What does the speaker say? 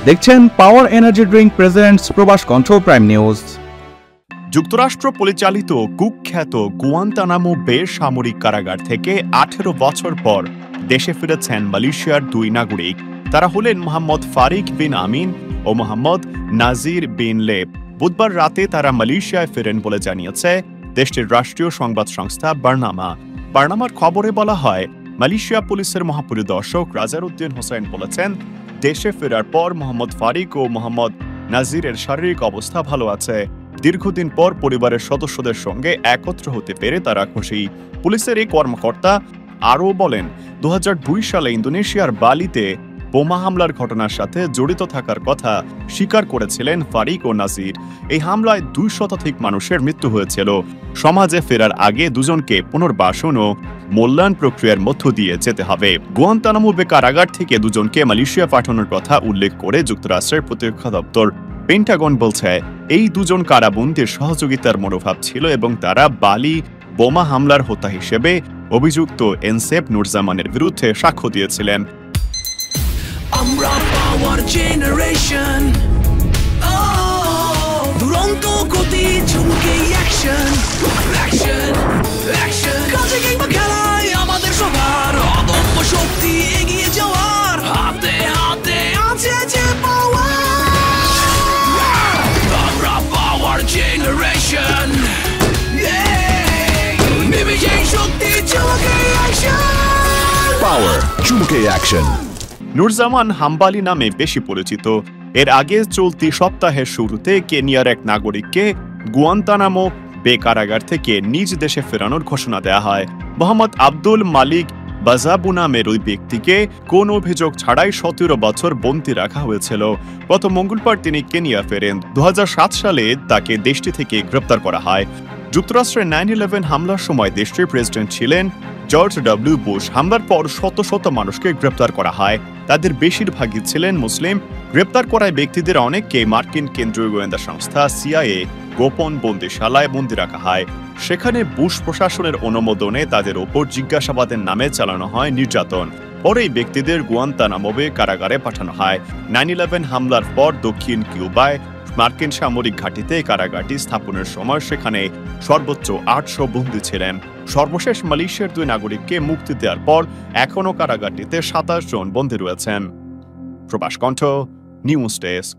দেখছেন power energy drink presents প্রবাস কণ্ঠ প্রাইম নিউজ। যুক্তরাষ্ট্র পরিচালিত কুখ্যাত গুয়ান্তানামো বে সামরিক কারাগার থেকে 18 বছর পর দেশে ফিরেছেন মালয়েশিয়ার দুই নাগরিক। তারা হলেন মোহাম্মদ ফারিক বিন আমিন ও মোহাম্মদ নাজির বিন লেব। বুধবার রাতে তারা মালয়েশিয়ায় ফেরেন বলে জানিয়েছে দেশটির রাষ্ট্রীয় সংবাদ সংস্থা বার্নামার খবরে বলা হয়, মালয়েশিয়া পুলিশের মহাপরিদর্শক রাজার উদ্দিন হোসেন বলেছেন, দেশে ফেরার পর মোহাম্মদ ফারিক ও মোহাম্মদ নাজিরের শারীরিক অবস্থা ভালো আছে। দীর্ঘদিন পর পরিবারের সদস্যদের সঙ্গে একত্র হতে পেরে তারা খুশি। পুলিশের এই কর্মকর্তা আরও বলেন, 2002 সালে ইন্দোনেশিয়ার বালিতে বোমা হামলার ঘটনার সাথে জড়িত থাকার কথা স্বীকার করেছিলেন ফারিক ও নাজির। এই হামলায় 2 শতাধিক মানুষের মৃত্যু হয়েছিল। সমাজে ফেরার আগে দুজনকে পুনর্বাসন ও মূল্যায়ন প্রক্রিয়ার মধ্য দিয়ে যেতে হবে। গুয়ান্তানামো বে কারাগার থেকে দুজনকে মালয়েশিয়া পাঠানোর কথা উল্লেখ করে যুক্তরাষ্ট্রের প্রতিরক্ষা দপ্তর পেন্টাগন বলছে, এই দুজন কারাবন্দীর সহযোগিতার মনোভাব ছিল এবং তারা বালি বোমা হামলার হোতা হিসেবে অভিযুক্ত এনসেপ নুরজামানের বিরুদ্ধে সাক্ষ্য দিয়েছিলেন। আমরা পাওয়ার জেনারেশন, দুরন্ত গতি ঝুমকে অ্যাকশন অ্যাকশন অ্যাকশন, কাজে কিংবা খেলায় আমাদের সবার অদম্য শক্তি এগিয়ে যাওয়ার, হাতে হাতে আছে যে পাওয়ার। আমরা পাওয়ার জেনারেশন, নিবিষেই শক্তি ঝুমকে অ্যাকশন। পাওয়ার ঝুমকে অ্যাকশন। নুরজামান হাম্বালি নামে বেশি পরিচিত। এর আগে চলতি সপ্তাহের শুরুতে কেনিয়ার এক নাগরিককে গুয়ান্তানামো বে কারাগার থেকে নিজ দেশে ফেরানোর ঘোষণা দেওয়া হয়। মোহাম্মদ আব্দুল মালিক বাজাবু নামের ওই ব্যক্তিকে কোন অভিযোগ ছাড়াই 17 বছর বন্দী রাখা হয়েছিল। গত মঙ্গলবার তিনি কেনিয়া ফেরেন। 2007 সালে তাকে দেশটি থেকে গ্রেপ্তার করা হয়। যুক্তরাষ্ট্রের 9/11 হামলার সময় দেশটির প্রেসিডেন্ট ছিলেন জর্জ ডব্লিউ বুশ। হামলার পর শত শত মানুষকে গ্রেপ্তার করা হয়, তাদের বেশিরভাগই ছিলেন মুসলিম। গ্রেপ্তার করা ব্যক্তিদের অনেককে মার্কিন কেন্দ্রীয় গোয়েন্দা সংস্থা CIA গোপন বন্দিশালায় বন্দী রাখা হয়। সেখানে বুশ প্রশাসনের অনুমোদনে তাদের ওপর জিজ্ঞাসাবাদের নামে চালানো হয় নির্যাতন। পরে এই ব্যক্তিদের গুয়ান্তানামো বে কারাগারে পাঠানো হয়। 9/11 হামলার পর দক্ষিণ কিউবায় মার্কিন সামরিক ঘাঁটিতে কারাগারটি স্থাপনের সময় সেখানে সর্বোচ্চ 800 বন্দী ছিলেন। সর্বশেষ মালয়েশিয়ার 2 নাগরিককে মুক্তি দেওয়ার পর এখনও কারাগারটিতে 27 জন বন্দী রয়েছেন। প্রবাস কণ্ঠ নিউজ ডেস্ক।